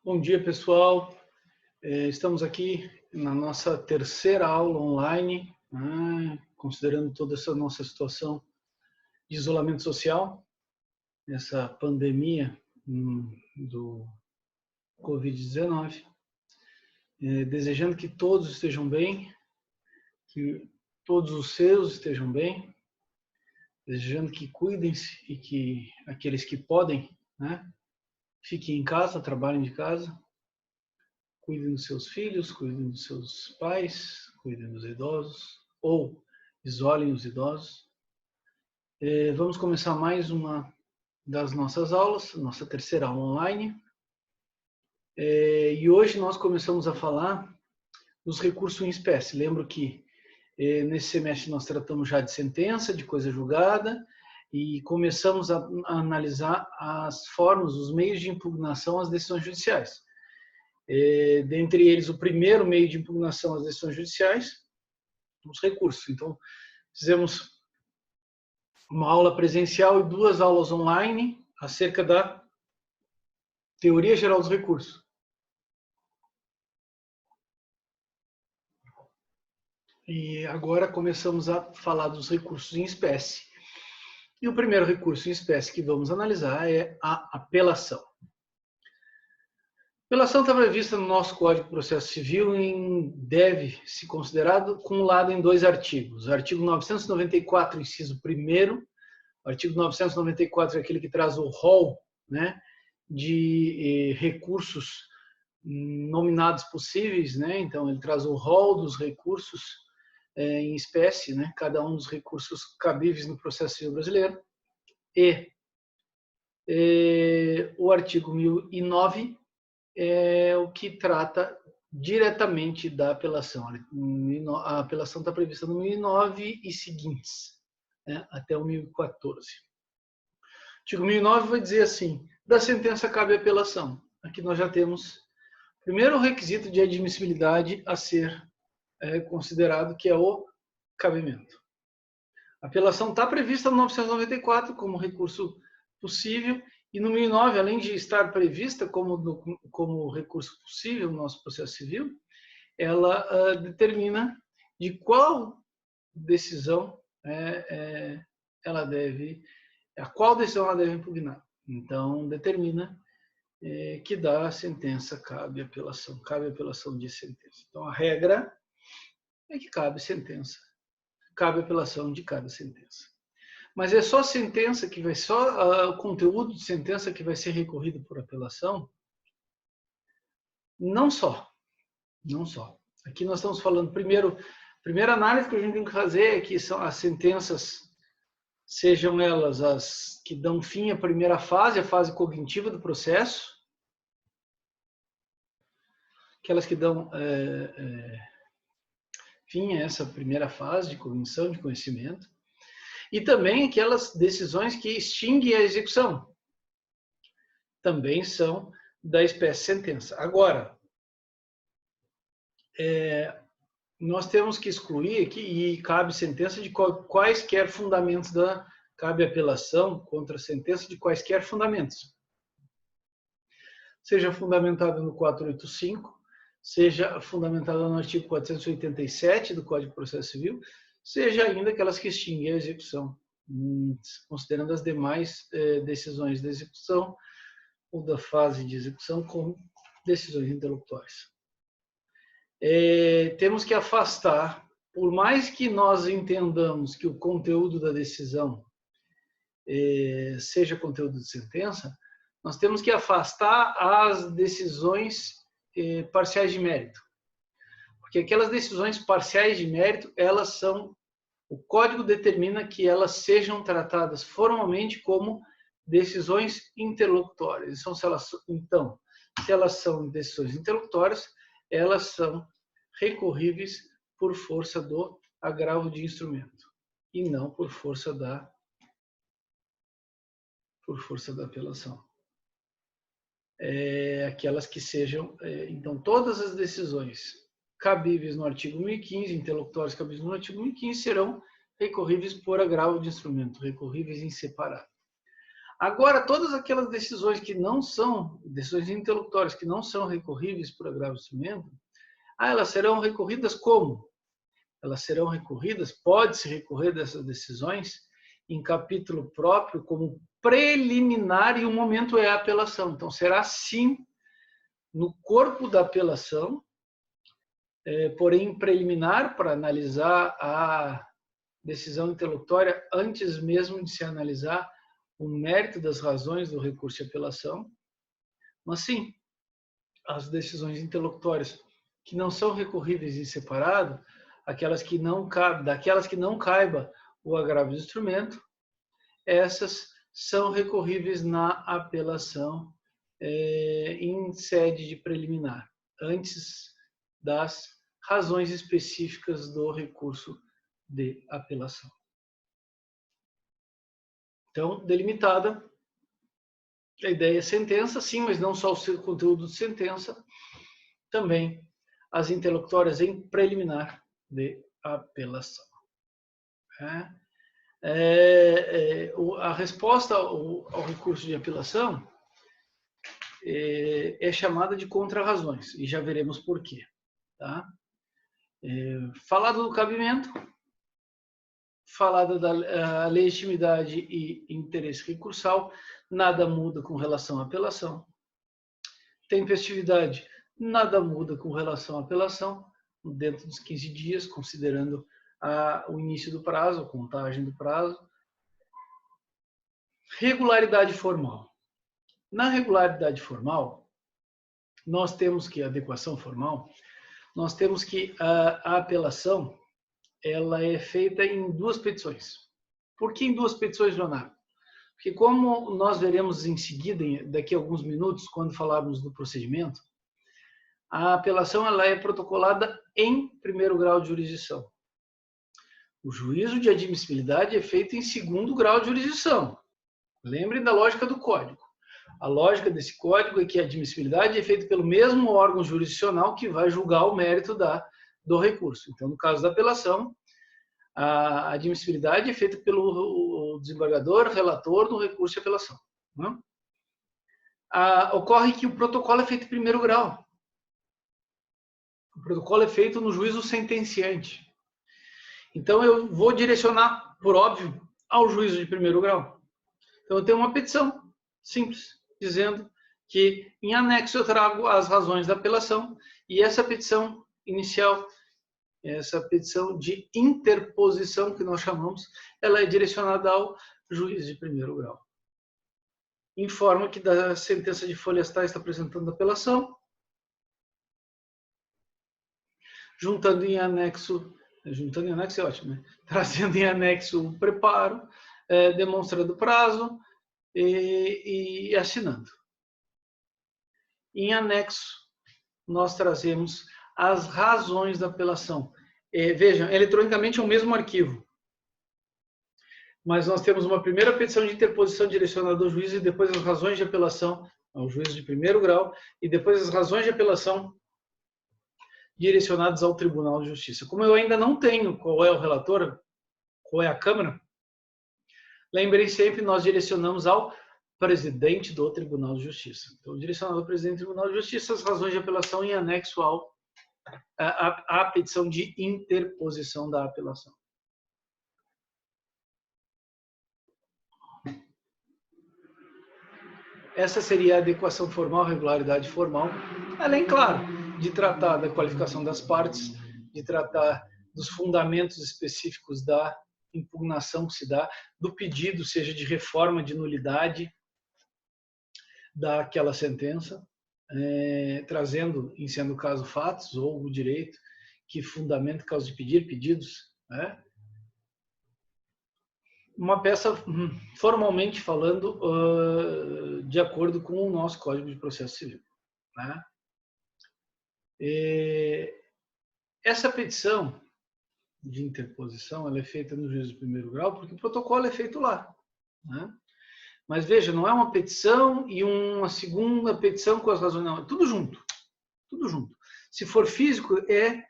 Bom dia, pessoal. Estamos aqui na nossa terceira aula online, considerando toda essa nossa situação de isolamento social, essa pandemia do Covid-19. Desejando que todos estejam bem, que todos os seus estejam bem, desejando que cuidem-se e que aqueles que podem, fiquem em casa, trabalhem de casa. Cuidem dos seus filhos, cuidem dos seus pais, cuidem dos idosos, ou isolem os idosos. Vamos começar mais uma das nossas aulas, nossa terceira aula online. E hoje nós começamos a falar dos recursos em espécie. Lembro que nesse semestre nós tratamos já de sentença, de coisa julgada, e começamos a analisar as formas, os meios de impugnação às decisões judiciais. Dentre eles, o primeiro meio de impugnação às decisões judiciais, os recursos. Então, fizemos uma aula presencial e 2 aulas online acerca da teoria geral dos recursos. E agora começamos a falar dos recursos em espécie. E o primeiro recurso em espécie que vamos analisar é a apelação. A apelação está prevista no nosso Código de Processo Civil e deve ser considerado acumulado em 2 artigos. O artigo 994, inciso 1º, o artigo 994 é aquele que traz o rol, de recursos nominados possíveis, Então ele traz o rol dos recursos em espécie, Cada um dos recursos cabíveis no processo civil brasileiro. E o artigo 1009 é o que trata diretamente da apelação. A apelação está prevista no 1009 e seguintes, até o 1014. O artigo 1009 vai dizer assim: da sentença cabe apelação. Aqui nós já temos o primeiro requisito de admissibilidade a ser considerado, que é o cabimento. A apelação está prevista no 994 como recurso possível, e no 1009, além de estar prevista como recurso possível no nosso processo civil, ela determina de qual decisão a qual decisão ela deve impugnar. Então, determina que da sentença cabe apelação de sentença. Então, a regra é que cabe apelação de cada sentença. Mas é só sentença que vai, o conteúdo de sentença que vai ser recorrido por apelação? Não só. Aqui nós estamos falando, primeira análise que a gente tem que fazer é que são as sentenças, sejam elas as que dão fim à primeira fase, a fase cognitiva do processo, aquelas que dão fim a essa primeira fase de cognição, de conhecimento, e também aquelas decisões que extinguem a execução, também são da espécie sentença. Agora, nós temos que excluir aqui, e cabe sentença de quaisquer fundamentos cabe apelação contra a sentença de quaisquer fundamentos. Seja fundamentada no 485, seja fundamentada no artigo 487 do Código de Processo Civil, seja ainda aquelas que extinguem a execução, considerando as demais decisões de execução ou da fase de execução como decisões interlocutórias. Temos que afastar, por mais que nós entendamos que o conteúdo da decisão seja conteúdo de sentença, nós temos que afastar as decisões parciais de mérito. Porque aquelas decisões parciais de mérito, o Código determina que elas sejam tratadas formalmente como decisões interlocutórias. Então, se elas são decisões interlocutórias, elas são recorríveis por força do agravo de instrumento e não por força da apelação. Aquelas que sejam, então, todas as decisões cabíveis no artigo 1015, interlocutórios cabíveis no artigo 1015, serão recorríveis por agravo de instrumento, recorríveis em separado. Agora, todas aquelas decisões que não são, decisões interlocutórias que não são recorríveis por agravo de instrumento, elas serão recorridas como? Elas serão recorridas, pode-se recorrer dessas decisões em capítulo próprio como preliminar e o momento é a apelação. Então, será sim no corpo da apelação, porém preliminar para analisar a decisão interlocutória antes mesmo de se analisar o mérito das razões do recurso de apelação. Mas sim, as decisões interlocutórias que não são recorríveis em separado, daquelas que não caiba o agravo de instrumento, essas são recorríveis na apelação em sede de preliminar, antes das razões específicas do recurso de apelação. Então, delimitada, a ideia é sentença, sim, mas não só o conteúdo de sentença, também as interlocutórias em preliminar de apelação. A resposta ao recurso de apelação é chamada de contrarrazões, e já veremos por quê. Tá? Falado do cabimento, falada da legitimidade e interesse recursal, nada muda com relação à apelação. Tempestividade, nada muda com relação à apelação, dentro dos 15 dias, considerando o início do prazo, a contagem do prazo. Regularidade formal. Na regularidade formal, nós temos que, a adequação formal, nós temos que a apelação ela é feita em duas petições. Por que em duas petições, Leonardo? Porque como nós veremos em seguida, daqui a alguns minutos, quando falarmos do procedimento, a apelação ela é protocolada em primeiro grau de jurisdição. O juízo de admissibilidade é feito em segundo grau de jurisdição. Lembrem da lógica do código. A lógica desse código é que a admissibilidade é feita pelo mesmo órgão jurisdicional que vai julgar o mérito do recurso. Então, no caso da apelação, a admissibilidade é feita pelo desembargador relator do recurso de apelação. Não? Ocorre que o protocolo é feito em primeiro grau. O protocolo é feito no juízo sentenciante. Então, eu vou direcionar, por óbvio, ao juízo de primeiro grau. Então, eu tenho uma petição simples, dizendo que, em anexo, eu trago as razões da apelação e essa petição inicial, essa petição de interposição, que nós chamamos, ela é direcionada ao juiz de primeiro grau. Informa que da sentença de folhas tais está apresentando a apelação, juntando em anexo é ótimo, né? Trazendo em anexo o preparo, demonstrando o prazo e assinando. Em anexo, nós trazemos as razões da apelação. Vejam, eletronicamente é o mesmo arquivo, mas nós temos uma primeira petição de interposição direcionada ao juiz e depois as razões de apelação ao juiz de primeiro grau e depois as razões de apelação direcionadas ao Tribunal de Justiça. Como eu ainda não tenho qual é o relator, qual é a Câmara, lembrem sempre, nós direcionamos ao presidente do Tribunal de Justiça. Então, direcionado ao presidente do Tribunal de Justiça, as razões de apelação em anexo à petição de interposição da apelação. Essa seria a adequação formal, regularidade formal, além, claro, de tratar da qualificação das partes, de tratar dos fundamentos específicos da impugnação que se dá, do pedido, seja de reforma, de nulidade daquela sentença, trazendo, em sendo o caso, fatos ou o direito que fundamenta causa de pedidos, né? Uma peça, formalmente falando, de acordo com o nosso Código de Processo Civil. Né? Essa petição de interposição ela é feita no juízo de primeiro grau porque o protocolo é feito lá. Né? Mas veja, não é uma petição e uma segunda petição com as razões, não, é tudo junto. Tudo junto. Se for físico, é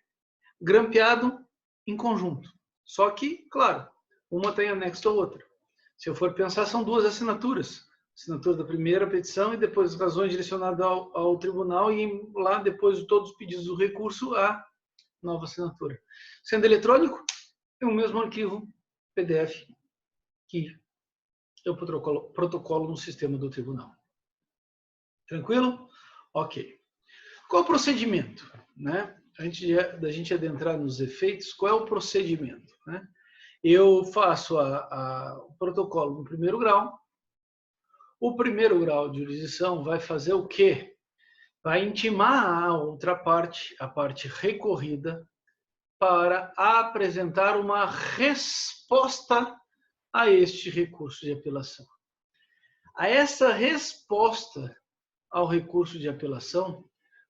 grampeado em conjunto. Só que, claro, uma tem anexo à outra. Se eu for pensar, são duas assinaturas. assinatura da primeira petição e depois as razões direcionadas ao tribunal e lá depois de todos os pedidos do recurso a nova assinatura. Sendo eletrônico, é o mesmo arquivo PDF que é o protocolo no sistema do tribunal. Tranquilo? Ok. Qual é o procedimento? Né? Antes da gente adentrar nos efeitos, qual é o procedimento? Né? Eu faço o protocolo no primeiro grau. O primeiro grau de jurisdição vai fazer o quê? Vai intimar a outra parte, a parte recorrida, para apresentar uma resposta a este recurso de apelação. A essa resposta ao recurso de apelação,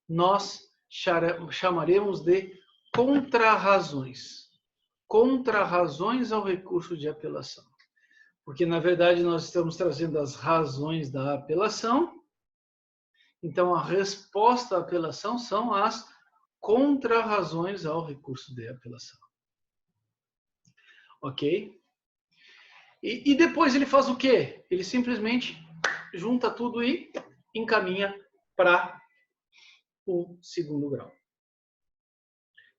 nós chamaremos de contrarrazões. Contrarrazões ao recurso de apelação. Porque, na verdade, nós estamos trazendo as razões da apelação. Então, a resposta à apelação são as contrarrazões ao recurso de apelação. Ok? E depois ele faz o quê? Ele simplesmente junta tudo e encaminha para o segundo grau.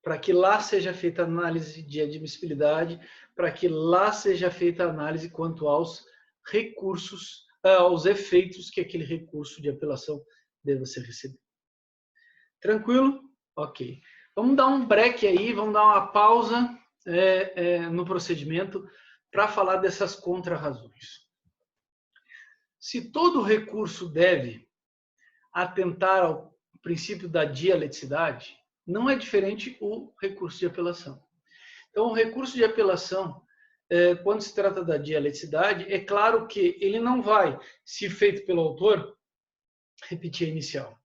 Para que lá seja feita a análise de admissibilidade, para que lá seja feita a análise quanto aos recursos, aos efeitos que aquele recurso de apelação deva ser recebido. Tranquilo? Ok. Vamos dar um break aí, vamos dar uma pausa no procedimento para falar dessas contrarrazões. Se todo recurso deve atentar ao princípio da dialeticidade, não é diferente o recurso de apelação. Então, o recurso de apelação, quando se trata da dialeticidade, é claro que ele não vai, se feito pelo autor, repetir a inicial.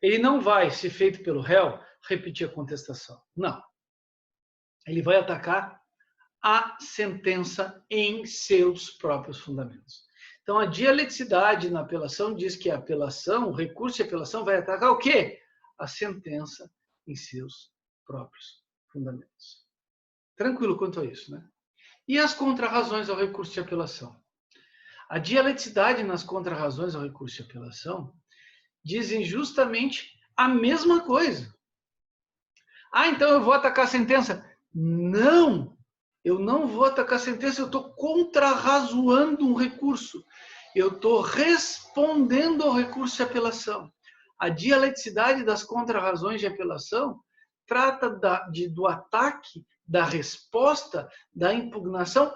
Ele não vai, se feito pelo réu, repetir a contestação. Não. Ele vai atacar a sentença em seus próprios fundamentos. Então, a dialeticidade na apelação diz que a apelação, o recurso de apelação vai atacar o quê? A sentença em seus próprios fundamentos. Tranquilo quanto a isso, né? E as contrarrazões ao recurso de apelação? A dialeticidade nas contrarrazões ao recurso de apelação dizem justamente a mesma coisa. Ah, então eu vou atacar a sentença? Não! Eu não vou atacar a sentença, eu estou contrarrazoando um recurso. Eu estou respondendo ao recurso de apelação. A dialeticidade das contrarrazões de apelação trata do ataque, da resposta, da impugnação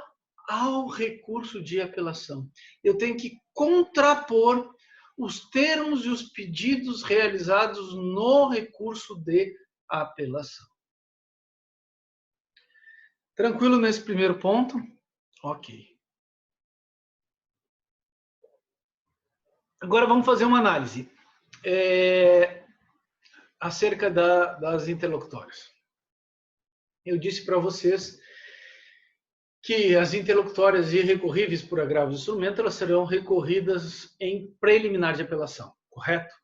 ao recurso de apelação. Eu tenho que contrapor os termos e os pedidos realizados no recurso de apelação. Tranquilo nesse primeiro ponto? Ok. Agora vamos fazer uma análise acerca das interlocutórias. Eu disse para vocês que as interlocutórias irrecorríveis por agravo de instrumento, elas serão recorridas em preliminar de apelação, correto?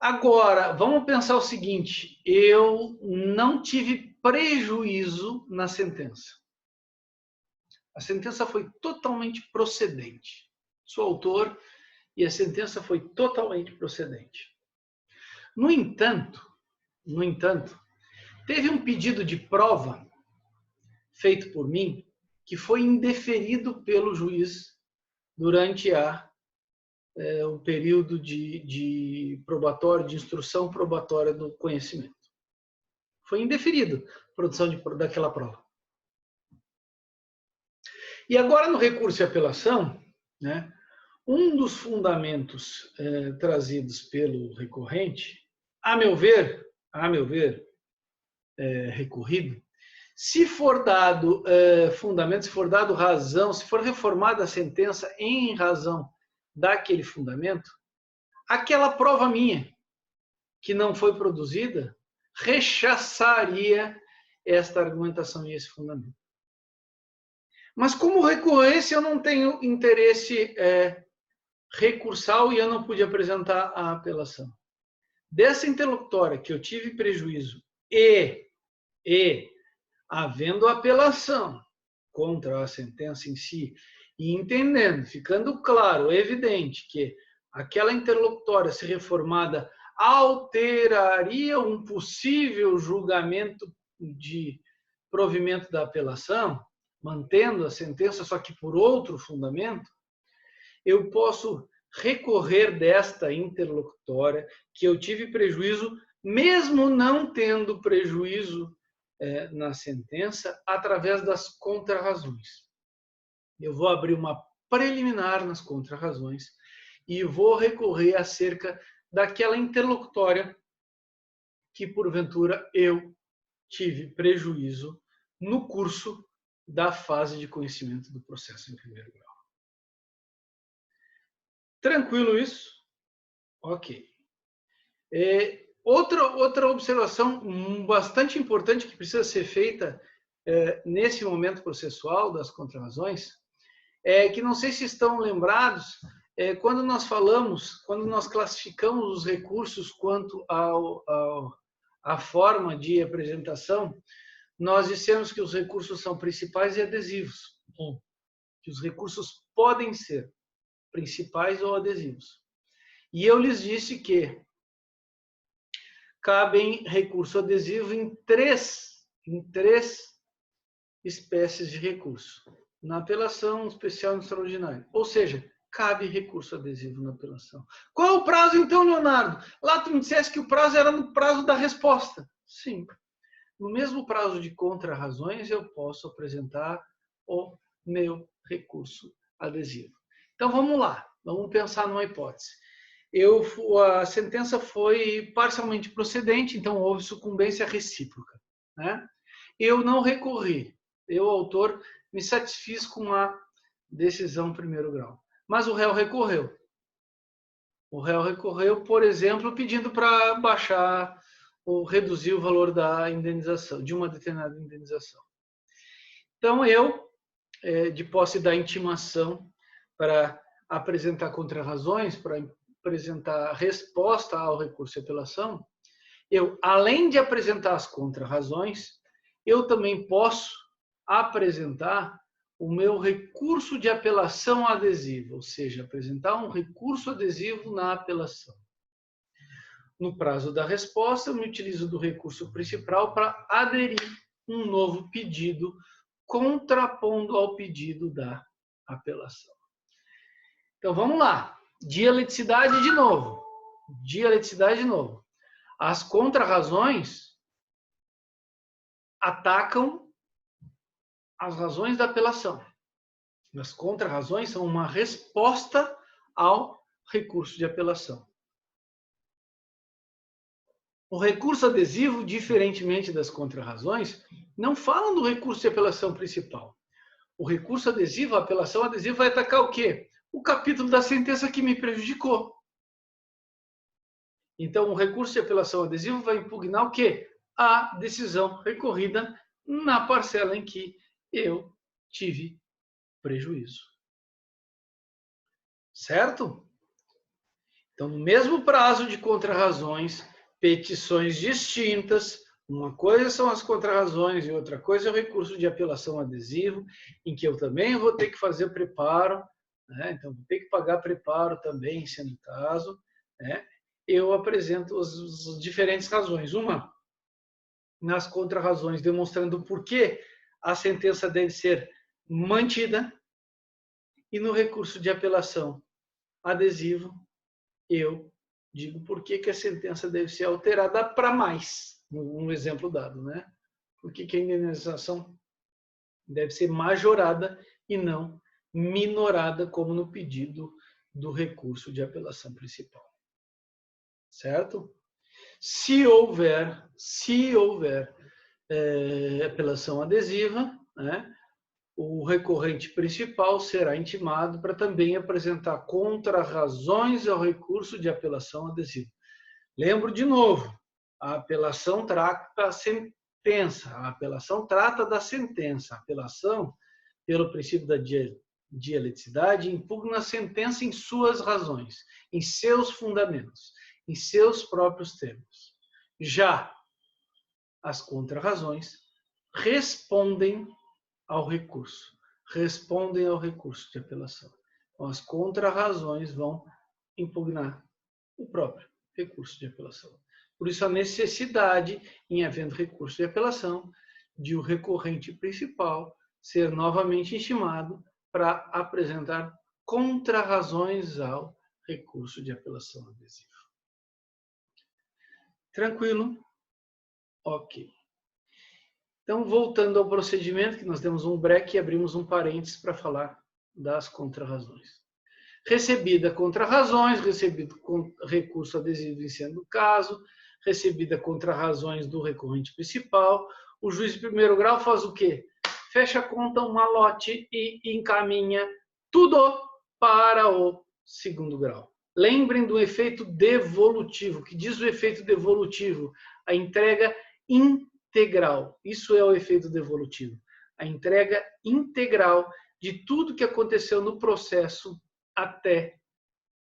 Agora, vamos pensar o seguinte, eu não tive prejuízo na sentença. A sentença foi totalmente procedente. Sou autor e a sentença foi totalmente procedente. No entanto, teve um pedido de prova feito por mim que foi indeferido pelo juiz durante o período de probatório, de instrução probatória do conhecimento. Foi indeferido a produção daquela prova. E agora, no recurso de apelação, né, um dos fundamentos trazidos pelo recorrente, a meu ver, recorrido, se for dado fundamento, se for dado razão, se for reformada a sentença em razão daquele fundamento, aquela prova minha, que não foi produzida, rechaçaria esta argumentação e esse fundamento. Mas como recorrência eu não tenho interesse recursal e eu não pude apresentar a apelação. Dessa interlocutória que eu tive prejuízo e havendo apelação contra a sentença em si e entendendo, ficando claro, evidente que aquela interlocutória se reformada alteraria um possível julgamento de provimento da apelação, mantendo a sentença, só que por outro fundamento, eu posso recorrer desta interlocutória que eu tive prejuízo, mesmo não tendo prejuízo na sentença, através das contrarrazões. Eu vou abrir uma preliminar nas contrarrazões e vou recorrer acerca daquela interlocutória que, porventura, eu tive prejuízo no curso da fase de conhecimento do processo em primeiro grau. Tranquilo isso? Ok. Outra observação bastante importante que precisa ser feita nesse momento processual das contrarrazões é que, não sei se estão lembrados, quando nós classificamos os recursos quanto à forma de apresentação, nós dissemos que os recursos são principais e adesivos. Que os recursos podem ser principais ou adesivos. E eu lhes disse que cabem recurso adesivo em três espécies de recurso. Na apelação, especial e extraordinário. Ou seja, cabe recurso adesivo na apelação. Qual é o prazo, então, Leonardo? Lá tu me disseste que o prazo era no prazo da resposta. Sim. No mesmo prazo de contrarrazões, eu posso apresentar o meu recurso adesivo. Então, vamos lá. Vamos pensar numa hipótese. A sentença foi parcialmente procedente, então houve sucumbência recíproca, né? Eu não recorri. Eu, autor, me satisfiz com a decisão primeiro grau. Mas o réu recorreu. O réu recorreu, por exemplo, pedindo para baixar ou reduzir o valor da indenização, de uma determinada indenização. Então, eu, de posse da intimação para apresentar contrarrazões, para apresentar resposta ao recurso de apelação, eu, além de apresentar as contrarrazões, eu também posso apresentar o meu recurso de apelação adesivo, ou seja, apresentar um recurso adesivo na apelação. No prazo da resposta, eu me utilizo do recurso principal para aderir um novo pedido contrapondo ao pedido da apelação. Então, vamos lá. Dialeticidade de novo. Dialeticidade de novo. As contrarrazões atacam as razões da apelação. As contrarrazões são uma resposta ao recurso de apelação. O recurso adesivo, diferentemente das contrarrazões, não falam do recurso de apelação principal. O recurso adesivo, a apelação adesiva, vai atacar o quê? O capítulo da sentença que me prejudicou. Então, o recurso de apelação adesivo vai impugnar o quê? A decisão recorrida na parcela em que eu tive prejuízo. Certo? Então, no mesmo prazo de contrarrazões, petições distintas, uma coisa são as contrarrazões e outra coisa é o recurso de apelação adesivo, em que eu também vou ter que fazer preparo, né? Então vou ter que pagar preparo também, sendo o caso, né? Eu apresento as diferentes razões. Uma, nas contrarrazões, demonstrando por que a sentença deve ser mantida, e no recurso de apelação adesivo, eu digo por que a sentença deve ser alterada para mais, um exemplo dado, né? Por que a indenização deve ser majorada e não minorada, como no pedido do recurso de apelação principal. Certo? Se houver apelação adesiva, né, o recorrente principal será intimado para também apresentar contrarrazões ao recurso de apelação adesiva. Lembro de novo, a apelação trata a sentença, a apelação trata da sentença. A apelação, pelo princípio da dialeticidade, impugna a sentença em suas razões, em seus fundamentos, em seus próprios termos. Já as contrarrazões respondem ao recurso. respondem ao recurso de apelação. Então, as contrarrazões vão impugnar o próprio recurso de apelação. Por isso, a necessidade, em havendo recurso de apelação, de o recorrente principal ser novamente intimado para apresentar contrarrazões ao recurso de apelação adesivo. Tranquilo? Ok. Então, voltando ao procedimento, que nós demos um break e abrimos um parênteses para falar das contrarrazões. Recebida contrarrazões, recebido recurso adesivo em sendo o caso, recebida contrarrazões do recorrente principal, o juiz de primeiro grau faz o quê? Fecha a conta, um malote e encaminha tudo para o segundo grau. Lembrem do efeito devolutivo. O que diz o efeito devolutivo? A entrega integral. Isso é o efeito devolutivo. A entrega integral de tudo que aconteceu no processo até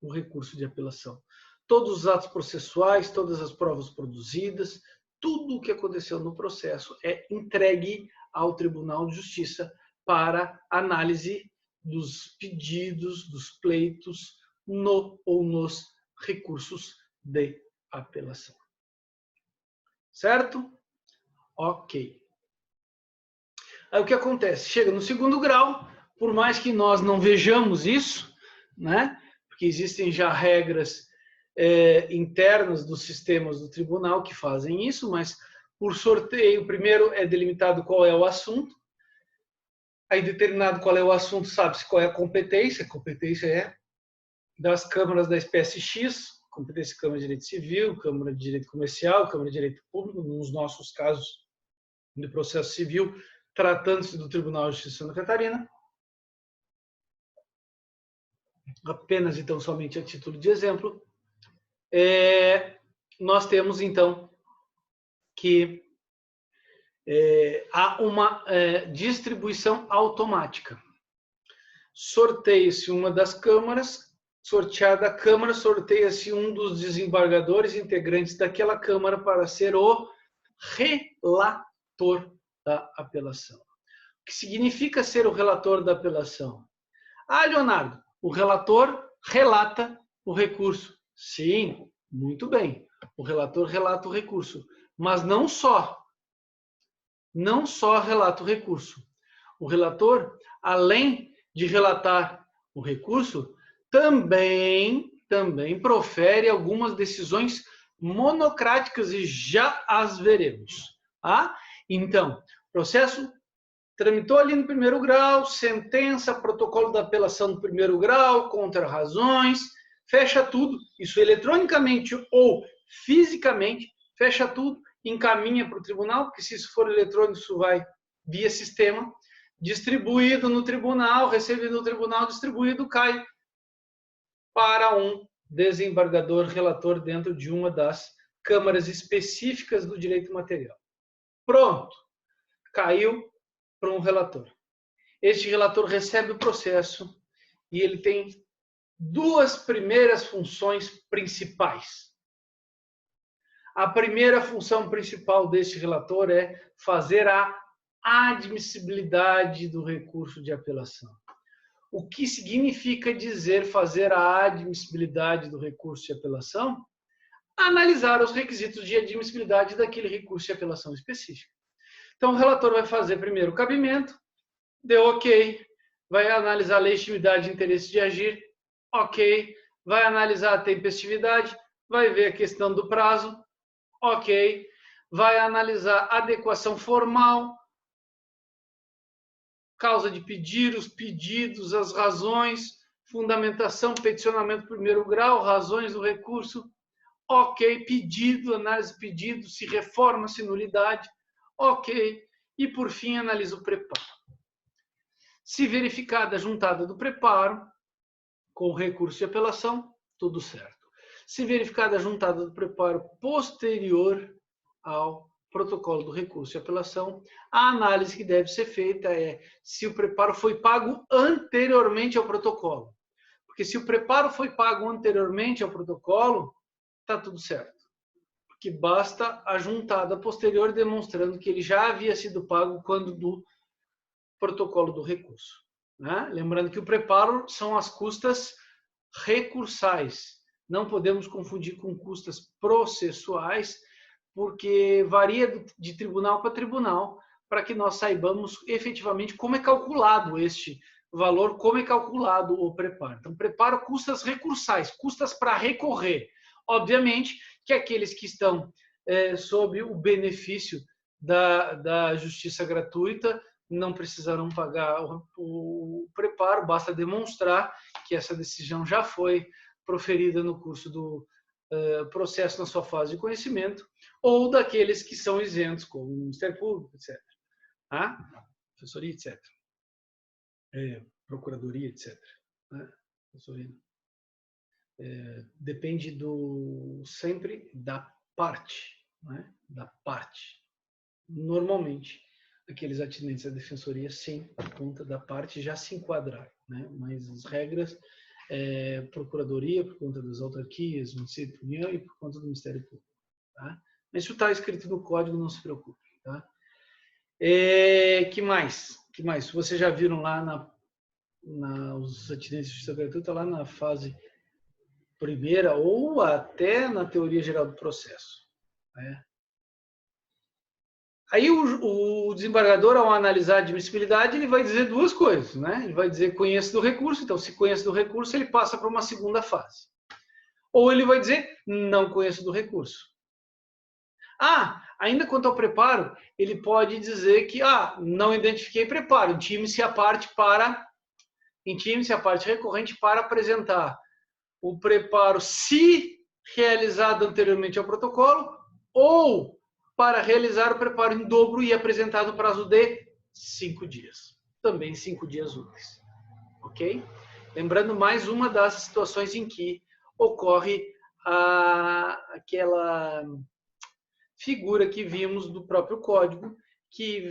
o recurso de apelação. Todos os atos processuais, todas as provas produzidas, tudo o que aconteceu no processo é entregue ao Tribunal de Justiça para análise dos pedidos, dos pleitos, no ou nos recursos de apelação. Certo? Ok. Aí o que acontece? Chega no segundo grau, por mais que nós não vejamos isso, né? Porque existem já regras internas dos sistemas do tribunal que fazem isso, mas por sorteio, primeiro é delimitado qual é o assunto, aí determinado qual é o assunto, sabe-se qual é a competência é das câmaras da espécie X, competência Câmara de Direito Civil, Câmara de Direito Comercial, Câmara de Direito Público, nos nossos casos de processo civil, tratando-se do Tribunal de Justiça de Santa Catarina. Apenas, então, somente a título de exemplo, nós temos, então, que há uma distribuição automática. Sorteia-se uma das câmaras, sorteada a câmara, sorteia-se um dos desembargadores integrantes daquela câmara para ser o relator da apelação. O que significa ser o relator da apelação? Ah, Leonardo, o relator relata o recurso. Sim, muito bem. O relator relata o recurso, mas não só relata o recurso. O relator, além de relatar o recurso, também profere algumas decisões monocráticas e já as veremos. Tá? Então, processo tramitou ali no primeiro grau, sentença, protocolo da apelação no primeiro grau, contrarrazões, fecha tudo, isso eletronicamente ou fisicamente, fecha tudo, encaminha para o tribunal, porque se isso for eletrônico, isso vai via sistema, distribuído no tribunal, recebido no tribunal, distribuído, cai para um desembargador relator dentro de uma das câmaras específicas do direito material. Pronto, caiu para um relator. Este relator recebe o processo e ele tem duas primeiras funções principais. A primeira função principal deste relator é fazer a admissibilidade do recurso de apelação. O que significa dizer fazer a admissibilidade do recurso de apelação? Analisar os requisitos de admissibilidade daquele recurso de apelação específico. Então, o relator vai fazer primeiro o cabimento, deu ok, vai analisar a legitimidade e interesse de agir, ok, vai analisar a tempestividade, vai ver a questão do prazo, ok, vai analisar a adequação formal, causa de pedir, os pedidos, as razões, fundamentação, peticionamento primeiro grau, razões do recurso, ok, pedido, análise de pedido, se reforma, se nulidade, ok, e por fim analisa o preparo. Se verificada a juntada do preparo com o recurso de apelação, tudo certo. Se verificada a juntada do preparo posterior ao protocolo do recurso de apelação, a análise que deve ser feita é se o preparo foi pago anteriormente ao protocolo. Porque se o preparo foi pago anteriormente ao protocolo, está tudo certo. Porque basta a juntada posterior demonstrando que ele já havia sido pago quando do protocolo do recurso. Né? Lembrando que o preparo são as custas recursais. Não podemos confundir com custas processuais, porque varia de tribunal para tribunal, para que nós saibamos efetivamente como é calculado este valor, como é calculado o preparo. Então, preparo custas recursais, custas para recorrer. Obviamente que aqueles que estão sob o benefício da justiça gratuita não precisarão pagar o preparo, basta demonstrar que essa decisão já foi proferida no curso do processo na sua fase de conhecimento, ou daqueles que são isentos, como o Ministério Público, etc. Tá? Assessoria, etc. Procuradoria, etc. Né? Assessoria. Depende sempre da parte, né? Da parte. Normalmente, aqueles atinentes à defensoria, sim, por conta da parte, já se enquadraram, né? Mas as regras, procuradoria, por conta das autarquias, município, União e por conta do Ministério Público. Tá? Mas isso está escrito no código, não se preocupe. Tá? Que mais? Que mais? Vocês já viram lá os atinentes de justiça gratuita, lá na fase primeira ou até na teoria geral do processo. Né? Aí o desembargador, ao analisar a admissibilidade, ele vai dizer duas coisas. Né? Ele vai dizer conhece do recurso, então se conhece do recurso, ele passa para uma segunda fase. Ou ele vai dizer não conheço do recurso. Ainda quanto ao preparo, ele pode dizer que não identifiquei preparo, intime-se a parte recorrente para apresentar o preparo se realizado anteriormente ao protocolo ou para realizar o preparo em dobro e apresentar no prazo de 5 dias. Também 5 dias úteis. Ok? Lembrando mais uma das situações em que ocorre aquela figura que vimos do próprio código que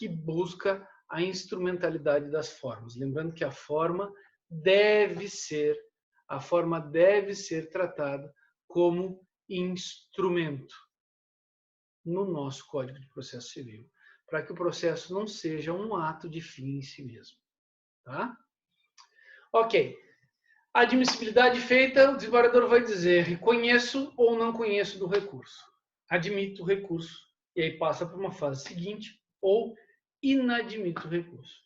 busca a instrumentalidade das formas. Lembrando que a forma deve ser tratada como instrumento no nosso Código de Processo Civil, para que o processo não seja um ato de fim em si mesmo. Tá? Ok. A admissibilidade feita, o desembargador vai dizer conheço ou não conheço do recurso. Admito o recurso. E aí passa para uma fase seguinte, ou inadmito o recurso.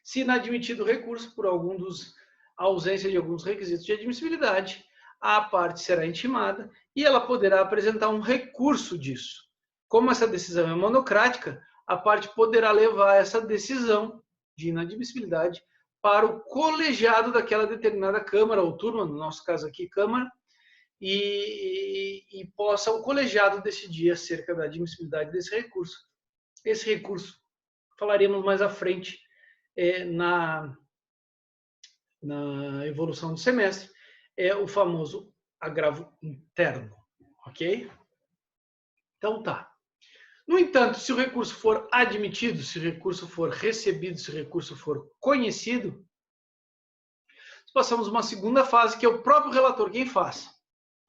Se inadmitido o recurso por ausência de alguns requisitos de admissibilidade, a parte será intimada e ela poderá apresentar um recurso disso. Como essa decisão é monocrática, a parte poderá levar essa decisão de inadmissibilidade para o colegiado daquela determinada Câmara ou turma, no nosso caso aqui, Câmara, e possa o colegiado decidir acerca da admissibilidade desse recurso. Esse recurso, falaremos mais à frente na evolução do semestre, é o famoso agravo interno, ok? Então tá. No entanto, se o recurso for admitido, se o recurso for recebido, se o recurso for conhecido, passamos uma segunda fase, que é o próprio relator quem faz.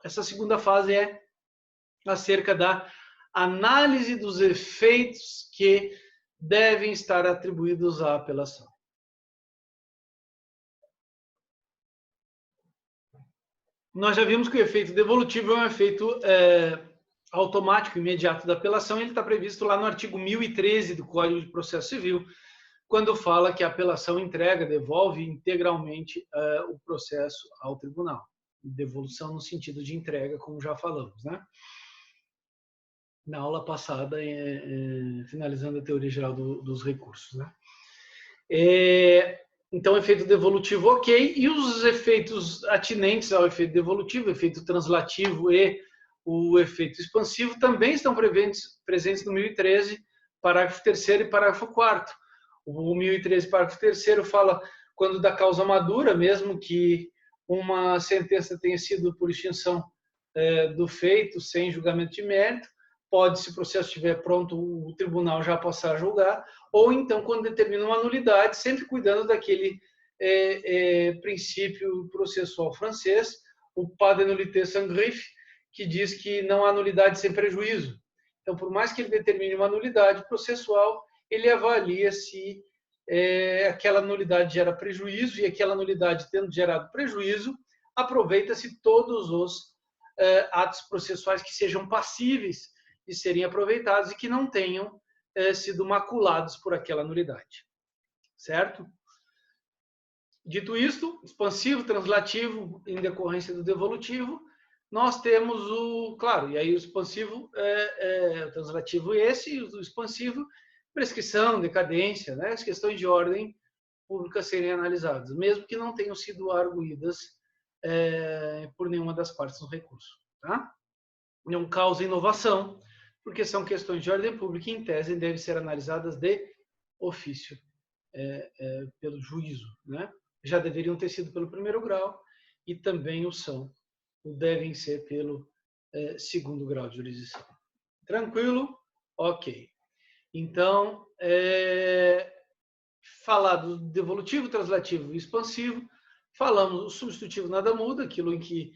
Essa segunda fase é acerca da análise dos efeitos que devem estar atribuídos à apelação. Nós já vimos que o efeito devolutivo é um efeito automático, imediato da apelação, e ele está previsto lá no artigo 1013 do Código de Processo Civil, quando fala que a apelação devolve integralmente o processo ao tribunal. Devolução no sentido de entrega, como já falamos, né? Na aula passada, finalizando a teoria geral dos recursos, né? Então, efeito devolutivo, ok. E os efeitos atinentes ao efeito devolutivo, efeito translativo e o efeito expansivo também estão presentes no 1013, parágrafo 3º e parágrafo 4º. O 1013, parágrafo 3º, fala quando da causa madura, mesmo que uma sentença tenha sido por extinção do feito, sem julgamento de mérito, pode, se o processo estiver pronto, o tribunal já passar a julgar, ou então quando determina uma nulidade, sempre cuidando daquele princípio processual francês, o pas de nullité sans griffe, que diz que não há nulidade sem prejuízo. Então, por mais que ele determine uma nulidade processual, ele avalia se aquela nulidade gera prejuízo, e aquela nulidade tendo gerado prejuízo, aproveita-se todos os atos processuais que sejam passíveis de serem aproveitados e que não tenham sido maculados por aquela nulidade. Certo? Dito isto, expansivo, translativo, em decorrência do devolutivo, nós temos claro, e aí o expansivo o translativo esse, e o expansivo, prescrição, decadência, né? As questões de ordem pública serem analisadas, mesmo que não tenham sido arguídas por nenhuma das partes no recurso. Tá? Não causa inovação, porque são questões de ordem pública e, em tese, devem ser analisadas de ofício pelo juízo. Né? Já deveriam ter sido pelo primeiro grau e também devem ser pelo segundo grau de jurisdição. Tranquilo? Ok. Então, falado do devolutivo, translativo e expansivo, falamos o substitutivo nada muda, aquilo em que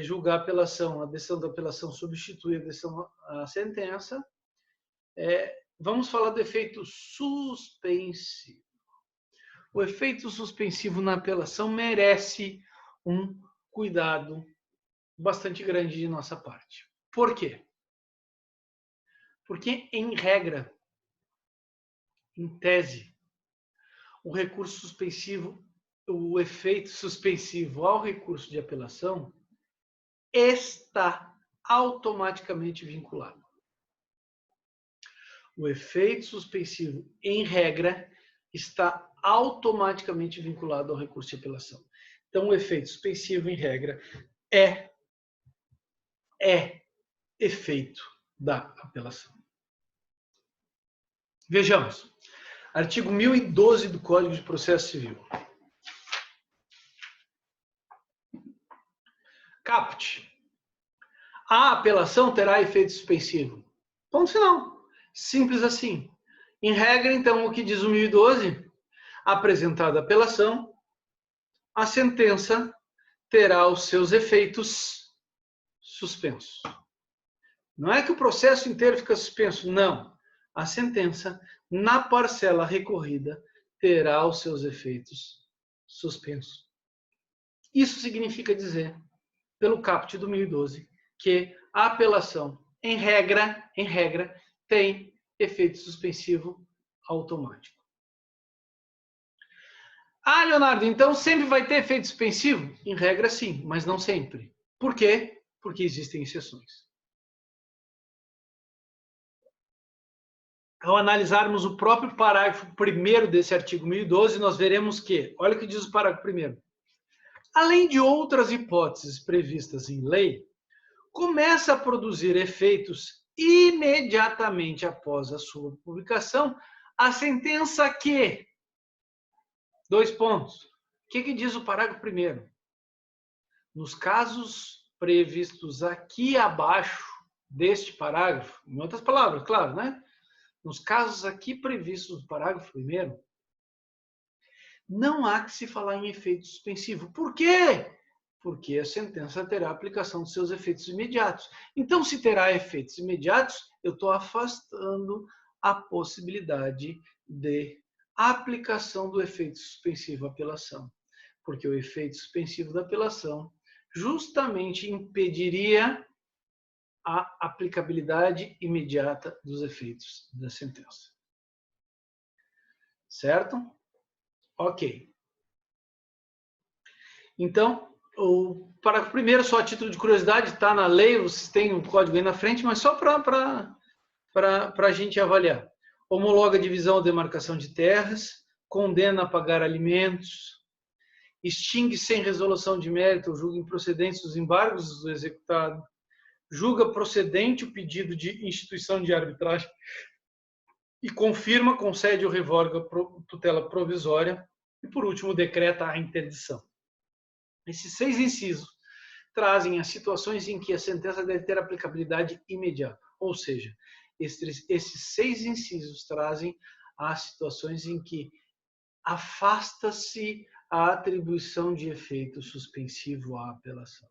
julgar a apelação, a decisão da apelação substitui a sentença. Vamos falar do efeito suspensivo. O efeito suspensivo na apelação merece um cuidado bastante grande de nossa parte. Por quê? Porque, em regra, em tese, o recurso suspensivo, o efeito suspensivo ao recurso de apelação está automaticamente vinculado. O efeito suspensivo, em regra, está automaticamente vinculado ao recurso de apelação. Então, o efeito suspensivo, em regra, é efeito da apelação. Vejamos. Artigo 1012 do Código de Processo Civil. Caput. A apelação terá efeito suspensivo. Ponto final. Simples assim. Em regra, então, o que diz o 1012? Apresentada a apelação, a sentença terá os seus efeitos suspensos. Não é que o processo inteiro fica suspenso, não. A sentença, na parcela recorrida, terá os seus efeitos suspensos. Isso significa dizer, pelo caput do 1012, que a apelação, em regra, tem efeito suspensivo automático. Ah, Leonardo, então sempre vai ter efeito suspensivo? Em regra, sim, mas não sempre. Por quê? Porque existem exceções. Ao analisarmos o próprio parágrafo 1º desse artigo 1012, nós veremos que, olha o que diz o parágrafo 1º. Além de outras hipóteses previstas em lei, começa a produzir efeitos imediatamente após a sua publicação a sentença que... Dois pontos. O que diz o parágrafo 1º? Nos casos previstos aqui abaixo deste parágrafo, em outras palavras, claro, né? Nos casos aqui previstos do parágrafo 1º, não há que se falar em efeito suspensivo. Por quê? Porque a sentença terá aplicação dos seus efeitos imediatos. Então, se terá efeitos imediatos, eu estou afastando a possibilidade de aplicação do efeito suspensivo à apelação. Porque o efeito suspensivo da apelação justamente impediria a aplicabilidade imediata dos efeitos da sentença. Certo? Ok. Então, o parágrafo 1º, só a título de curiosidade, está na lei, vocês têm o código aí na frente, mas só para a gente avaliar. Homologa a divisão ou demarcação de terras, condena a pagar alimentos, extingue sem resolução de mérito ou julga improcedentes os embargos do executado, julga procedente o pedido de instituição de arbitragem e confirma, concede ou revoga tutela provisória e, por último, decreta a interdição. Esses 6 incisos trazem as situações em que a sentença deve ter aplicabilidade imediata. Ou seja, esses 6 incisos trazem as situações em que afasta-se a atribuição de efeito suspensivo à apelação.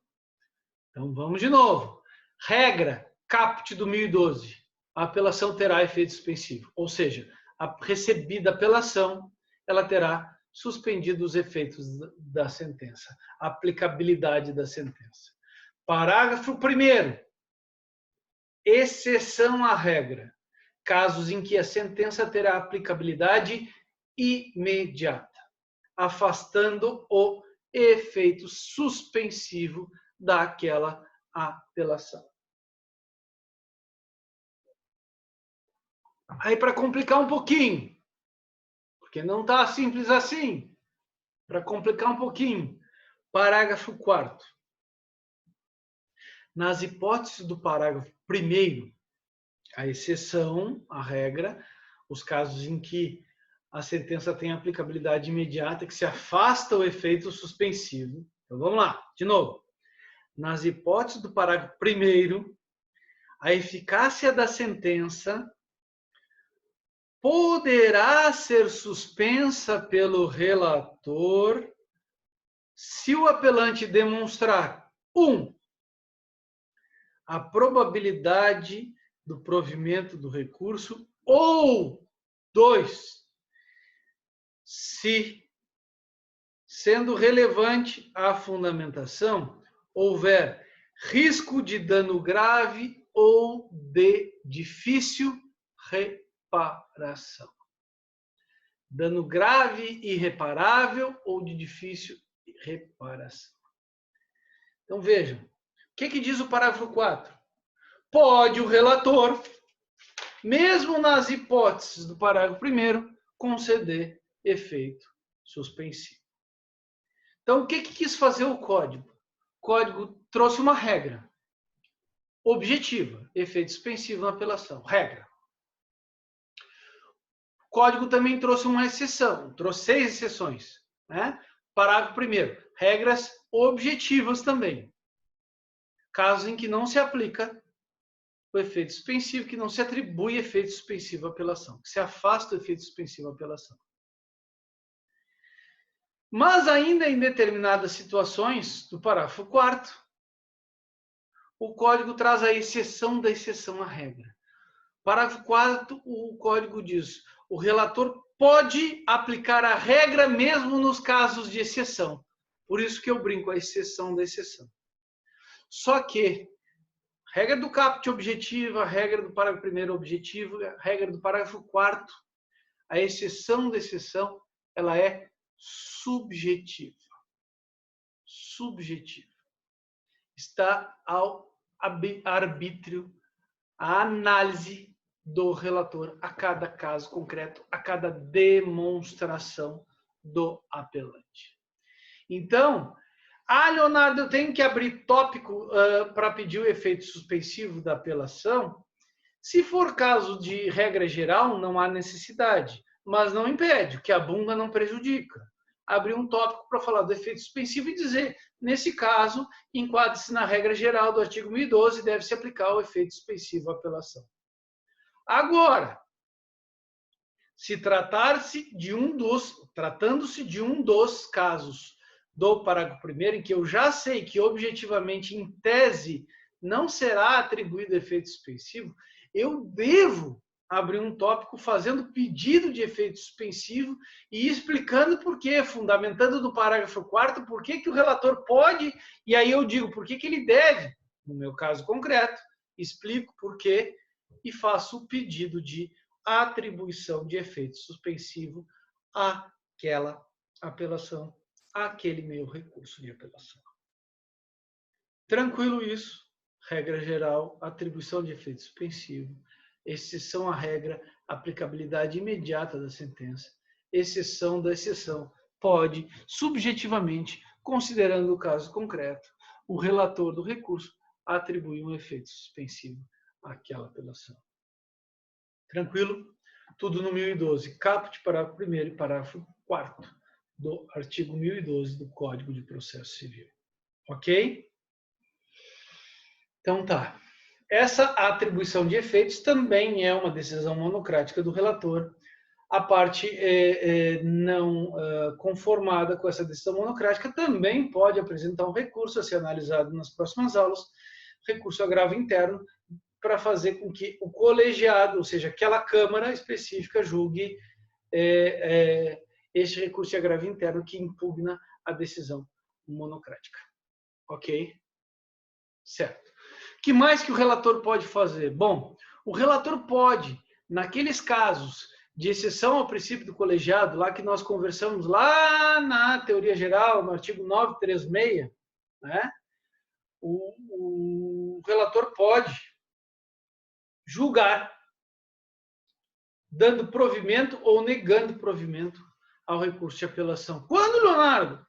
Então, vamos de novo. Regra, caput do 1012. A apelação terá efeito suspensivo. Ou seja, recebida a apelação, ela terá suspendido os efeitos da sentença, a aplicabilidade da sentença. Parágrafo 1º. Exceção à regra. Casos em que a sentença terá aplicabilidade imediata, afastando o efeito suspensivo daquela apelação. Aí, para complicar um pouquinho, porque não está simples assim, para complicar um pouquinho, parágrafo 4º. Nas hipóteses do parágrafo 1º, a exceção, a regra, os casos em que a sentença tem aplicabilidade imediata, que se afasta o efeito suspensivo. Então, vamos lá, de novo. Nas hipóteses do parágrafo 1º, a eficácia da sentença poderá ser suspensa pelo relator se o apelante demonstrar 1. A probabilidade do provimento do recurso ou 2. Se, sendo relevante a fundamentação, houver risco de dano grave ou de difícil reparação. Dano grave irreparável ou de difícil reparação. Então, vejam. O que diz o parágrafo 4? Pode o relator, mesmo nas hipóteses do parágrafo 1º, conceder efeito suspensivo. Então, o que quis fazer o Código? O Código trouxe uma regra objetiva, efeito suspensivo na apelação, regra. O Código também trouxe uma exceção, trouxe 6 exceções. Né? Parágrafo 1º, regras objetivas também. Casos em que não se aplica o efeito suspensivo, que não se atribui efeito suspensivo à apelação, que se afasta o efeito suspensivo à apelação. Mas ainda em determinadas situações, do parágrafo 4º, o Código traz a exceção da exceção à regra. Parágrafo 4º, o Código diz: o relator pode aplicar a regra mesmo nos casos de exceção. Por isso que eu brinco, a exceção da exceção. Só que regra do caput objetiva, regra do parágrafo 1º objetivo, regra do parágrafo 4º, a exceção da exceção, ela é subjetiva. Subjetiva. Está ao arbítrio, a análise do relator a cada caso concreto, a cada demonstração do apelante. Então, Leonardo, eu tenho que abrir tópico para pedir o efeito suspensivo da apelação? Se for caso de regra geral, não há necessidade, mas não impede, que a bunda não prejudica. Abrir um tópico para falar do efeito suspensivo e dizer, nesse caso, enquadra-se na regra geral do artigo 1012 e deve-se aplicar o efeito suspensivo à apelação. Agora, se tratando-se de um dos casos do parágrafo 1º, em que eu já sei que objetivamente, em tese, não será atribuído efeito suspensivo, eu devo abrir um tópico fazendo pedido de efeito suspensivo e explicando por quê, fundamentando no parágrafo 4º por que o relator pode, e aí eu digo por que ele deve, no meu caso concreto, explico por quê e faço o pedido de atribuição de efeito suspensivo àquela apelação, àquele meu recurso de apelação. Tranquilo isso? Regra geral, atribuição de efeito suspensivo, exceção à regra, aplicabilidade imediata da sentença, exceção da exceção, pode, subjetivamente, considerando o caso concreto, o relator do recurso atribuir um efeito suspensivo àquela apelação. Tranquilo? Tudo no 1012, caput, parágrafo 1º e parágrafo 4º do artigo 1012 do Código de Processo Civil. Ok? Então tá. Essa atribuição de efeitos também é uma decisão monocrática do relator. A parte não conformada com essa decisão monocrática também pode apresentar um recurso a ser analisado nas próximas aulas, recurso agravo interno, para fazer com que o colegiado, ou seja, aquela Câmara específica, julgue este recurso de agravo interno que impugna a decisão monocrática. Ok? Certo. O que mais que o relator pode fazer? Bom, o relator pode, naqueles casos de exceção ao princípio do colegiado, lá que nós conversamos lá na teoria geral, no artigo 936, né? O relator pode julgar, dando provimento ou negando provimento ao recurso de apelação. Quando, Leonardo?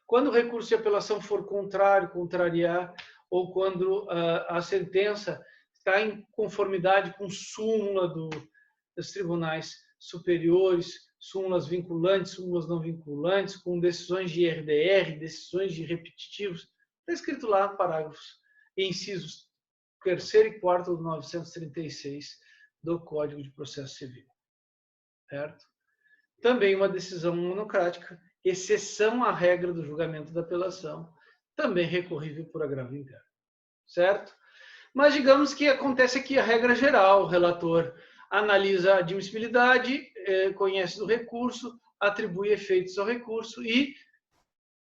Quando o recurso de apelação for contrário, contrariar, ou quando a sentença está em conformidade com súmula dos tribunais superiores, súmulas vinculantes, súmulas não vinculantes, com decisões de RDR, decisões de repetitivos. Está escrito lá parágrafos, incisos 3º e 4º do 936 do Código de Processo Civil. Certo? Também uma decisão monocrática, exceção à regra do julgamento da apelação, também recorrível por agravo interno. Certo? Mas digamos que acontece aqui a regra geral, o relator analisa a admissibilidade, conhece do recurso, atribui efeitos ao recurso e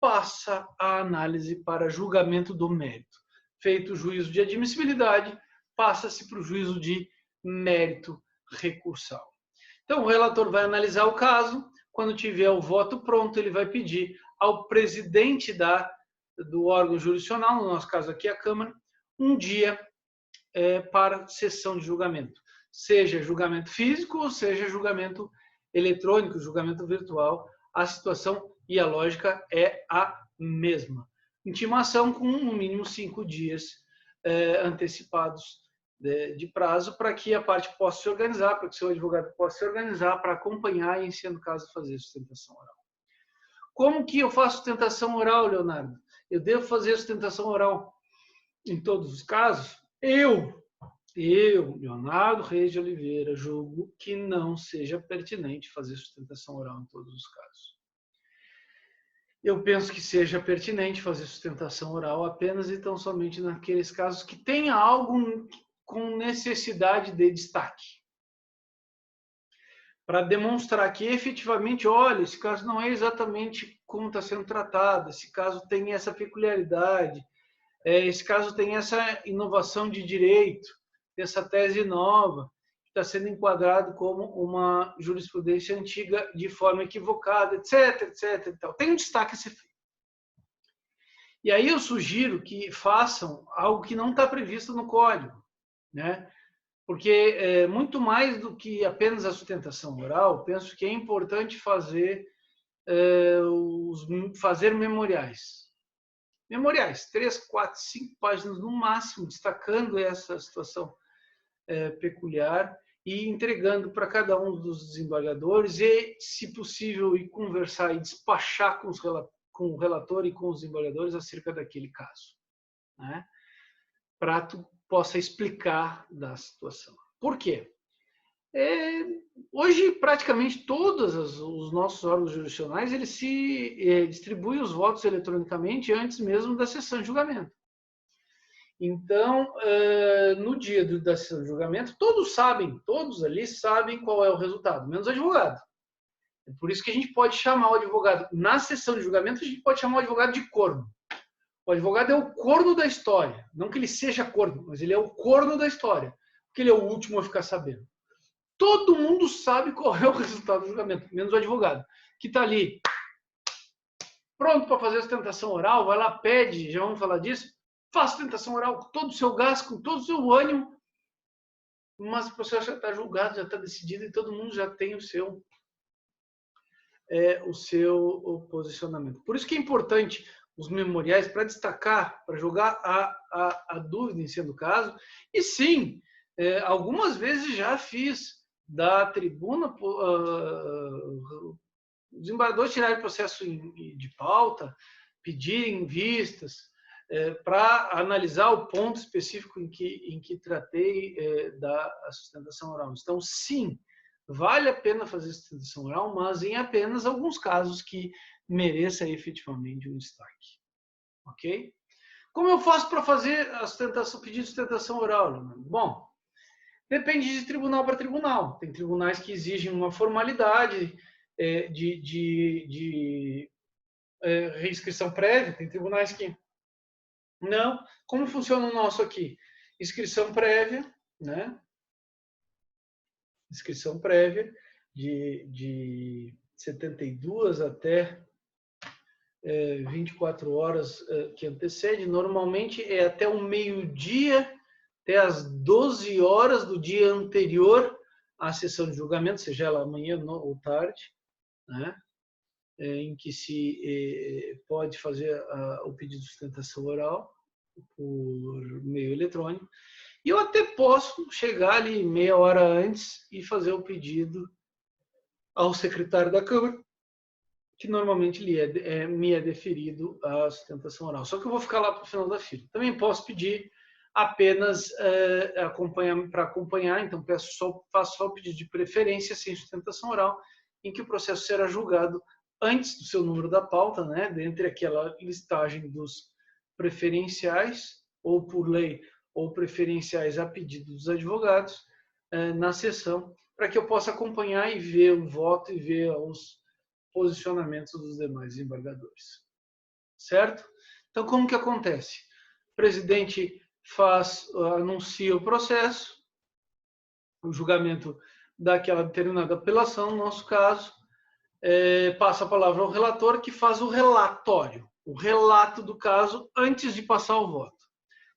passa a análise para julgamento do mérito. Feito o juízo de admissibilidade, passa-se para o juízo de mérito recursal. Então, o relator vai analisar o caso, quando tiver o voto pronto, ele vai pedir ao presidente do órgão jurisdicional, no nosso caso aqui a Câmara, um dia para sessão de julgamento. Seja julgamento físico ou seja julgamento eletrônico, julgamento virtual, a situação e a lógica é a mesma. Intimação com no mínimo 5 dias antecipados de prazo para que a parte possa se organizar, para que o seu advogado possa se organizar para acompanhar e, sendo caso, fazer sustentação oral. Como que eu faço sustentação oral, Leonardo? Eu devo fazer sustentação oral em todos os casos? Eu, Leonardo Reis de Oliveira, julgo que não seja pertinente fazer sustentação oral em todos os casos. Eu penso que seja pertinente fazer sustentação oral apenas e tão somente naqueles casos que tenha algo com necessidade de destaque. Para demonstrar que efetivamente, olha, esse caso não é exatamente como está sendo tratado, esse caso tem essa peculiaridade, esse caso tem essa inovação de direito, essa tese nova, que está sendo enquadrado como uma jurisprudência antiga de forma equivocada, etc, etc. E tal. Tem um destaque a ser feito. E aí eu sugiro que façam algo que não está previsto no código, né? Porque muito mais do que apenas a sustentação oral, penso que é importante fazer memoriais. Memoriais, 3, 4, 5 páginas no máximo, destacando essa situação peculiar e entregando para cada um dos desembargadores e, se possível, ir conversar e despachar com o relator e com os desembargadores acerca daquele caso, né? Para tu possa explicar da situação. Por quê? Hoje, praticamente todos os nossos órgãos jurisdicionais, eles se distribuem os votos eletronicamente antes mesmo da sessão de julgamento. Então, no dia da sessão de julgamento, todos ali sabem qual é o resultado, menos o advogado. É por isso que a gente pode chamar o advogado, na sessão de julgamento, a gente pode chamar o advogado de corno. O advogado é o corno da história. Não que ele seja corno, mas ele é o corno da história. Porque ele é o último a ficar sabendo. Todo mundo sabe qual é o resultado do julgamento, menos o advogado, que está ali pronto para fazer a sustentação oral, vai lá, pede, já vamos falar disso, faça a sustentação oral com todo o seu gás, com todo o seu ânimo, mas o processo já está julgado, já está decidido e todo mundo já tem o seu posicionamento. Por isso que é importante os memoriais para destacar, para jogar a dúvida em sendo caso. E sim, algumas vezes já fiz da tribuna os desembargadores tirarem o processo de pauta, pedirem vistas para analisar o ponto específico em que tratei da sustentação oral. Então, sim, vale a pena fazer sustentação oral, mas em apenas alguns casos que mereça efetivamente um destaque. Ok? Como eu faço para fazer o pedido de sustentação oral? Bom, depende de tribunal para tribunal. Tem tribunais que exigem uma formalidade de reinscrição prévia, tem tribunais que não. Como funciona o nosso aqui? Inscrição prévia, né? Inscrição prévia de 72 até 24 horas que antecede. Normalmente é até o meio-dia, até as 12 horas do dia anterior à sessão de julgamento, seja ela amanhã ou tarde, né? Em que se pode fazer o pedido de sustentação oral por meio eletrônico. E eu até posso chegar ali meia hora antes e fazer o pedido ao secretário da Câmara, que normalmente me é deferido a sustentação oral. Só que eu vou ficar lá para o final da fila. Também posso pedir apenas para acompanhar, então faço só o pedido de preferência sem sustentação oral, em que o processo será julgado antes do seu número da pauta, né, dentre aquela listagem dos preferenciais, ou por lei, ou preferenciais a pedido dos advogados, na sessão, para que eu possa acompanhar e ver o voto e ver os posicionamentos dos demais desembargadores. Certo? Então, como que acontece? O presidente anuncia o processo, o julgamento daquela determinada apelação, no nosso caso, passa a palavra ao relator, que faz o relatório, o relato do caso antes de passar o voto.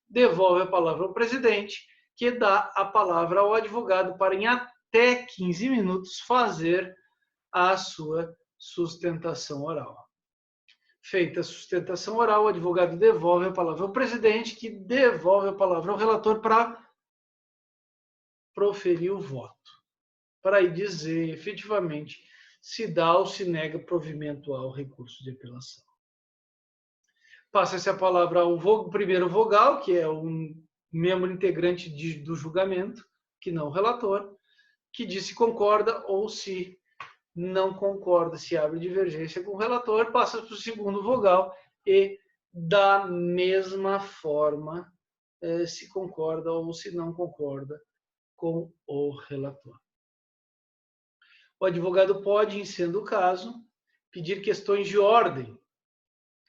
Devolve a palavra ao presidente, que dá a palavra ao advogado para, em até 15 minutos, fazer a sua sustentação oral. Feita a sustentação oral, o advogado devolve a palavra ao presidente, que devolve a palavra ao relator para proferir o voto, para aí dizer efetivamente se dá ou se nega provimento ao recurso de apelação. Passa-se a palavra ao primeiro vogal, que é um membro integrante do julgamento, que não o relator, que diz se concorda ou se não concorda, se abre divergência com o relator, passa para o segundo vogal e, da mesma forma, se concorda ou se não concorda com o relator. O advogado pode, em sendo o caso, pedir questões de ordem.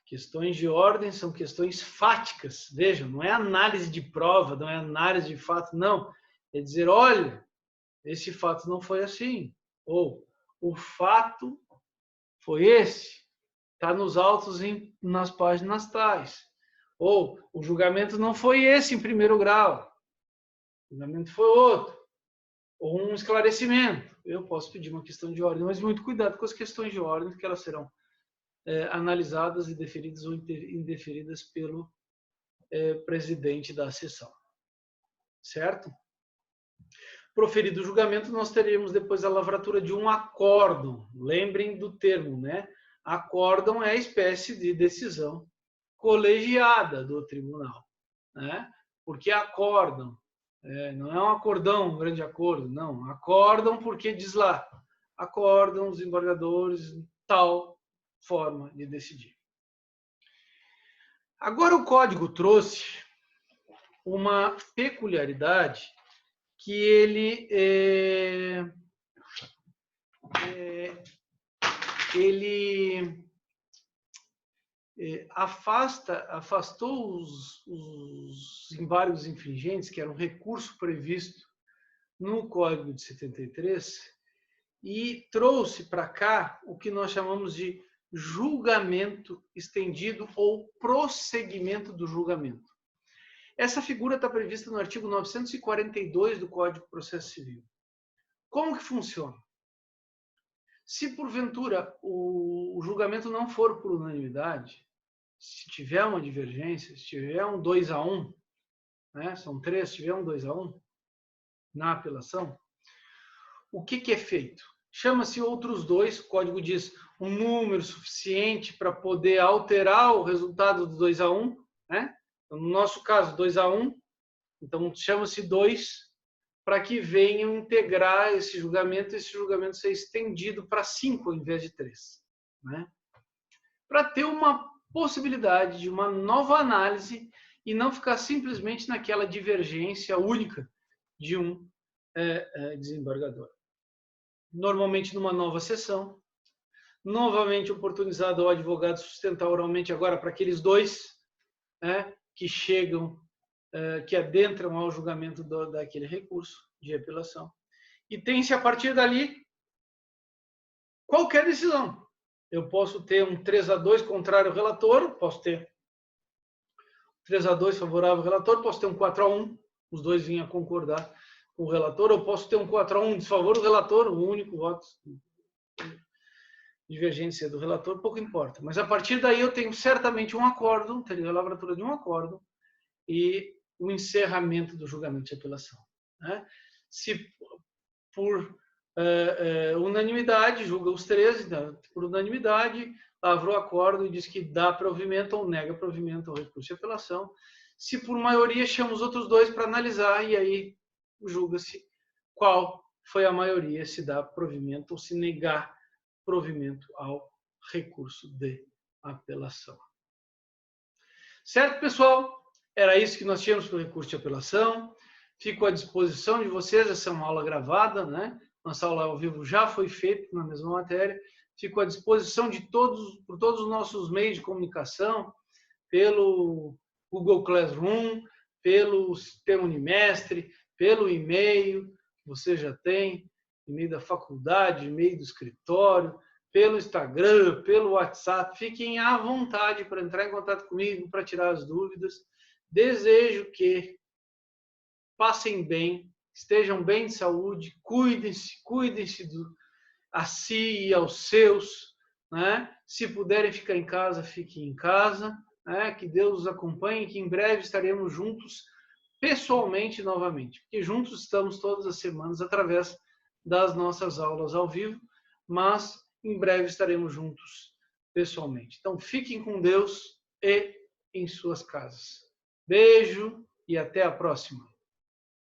Questões de ordem são questões fáticas. Veja, não é análise de prova, não é análise de fato, não. É dizer, olha, esse fato não foi assim. Ou, o fato foi esse. Está nos autos nas páginas tais. Ou, o julgamento não foi esse em primeiro grau. O julgamento foi outro. Ou um esclarecimento. Eu posso pedir uma questão de ordem, mas muito cuidado com as questões de ordem, porque elas serão analisadas e deferidas ou indeferidas pelo presidente da sessão. Certo? Proferido o julgamento, nós teremos depois a lavratura de um acórdão. Lembrem do termo, né? Acórdão é a espécie de decisão colegiada do tribunal, né? Porque acórdão, não é um acordão, um grande acordo, não. Acórdão porque diz lá, acórdão os embargadores tal forma de decidir. Agora o código trouxe uma peculiaridade que ele afastou os embargos infringentes, que era um recurso previsto no Código de 73, e trouxe para cá o que nós chamamos de julgamento estendido ou prosseguimento do julgamento. Essa figura está prevista no artigo 942 do Código de Processo Civil. Como que funciona? Se porventura o julgamento não for por unanimidade, se tiver uma divergência, se tiver um 2-1, né, são 3, se tiver um 2-1 na apelação, o que é feito? Chama-se outros dois, o código diz um número suficiente para poder alterar o resultado do 2-1, né? Então, no nosso caso, 2-1, então chama-se 2, para que venham integrar esse julgamento ser estendido para 5 ao invés de 3. Né? Para ter uma possibilidade de uma nova análise e não ficar simplesmente naquela divergência única de um desembargador. Normalmente numa nova sessão, novamente oportunizado ao advogado sustentar oralmente agora para aqueles dois que chegam, que adentram ao julgamento daquele recurso de apelação. E tem-se a partir dali qualquer decisão. Eu posso ter um 3-2 contrário ao relator, posso ter 3-2 favorável ao relator, posso ter um 4-1, os dois vinham a concordar com o relator, ou posso ter um 4-1 desfavor do relator, o único voto divergência do relator, pouco importa. Mas a partir daí eu tenho certamente um acórdão, teria a lavratura de um acórdão e o encerramento do julgamento de apelação. Se por unanimidade, julga os 13, por unanimidade, lavrou acordo e diz que dá provimento ou nega provimento ao recurso de apelação. Se por maioria, chama os outros dois para analisar e aí julga-se qual foi a maioria, se dá provimento ou se negar provimento ao recurso de apelação. Certo, pessoal? Era isso que nós tínhamos para o recurso de apelação. Fico à disposição de vocês, essa é uma aula gravada, né? Nossa aula ao vivo já foi feita na mesma matéria. Fico à disposição de todos, por todos os nossos meios de comunicação, pelo Google Classroom, pelo sistema Unimestre, pelo e-mail, que você já tem, e-mail da faculdade, e-mail do escritório, pelo Instagram, pelo WhatsApp. Fiquem à vontade para entrar em contato comigo, para tirar as dúvidas. Desejo que passem bem, estejam bem de saúde, cuidem-se a si e aos seus, né? Se puderem ficar em casa, fiquem em casa, né? Que Deus os acompanhe, que em breve estaremos juntos pessoalmente novamente, porque juntos estamos todas as semanas através das nossas aulas ao vivo, mas em breve estaremos juntos pessoalmente. Então, fiquem com Deus e em suas casas. Beijo e até a próxima.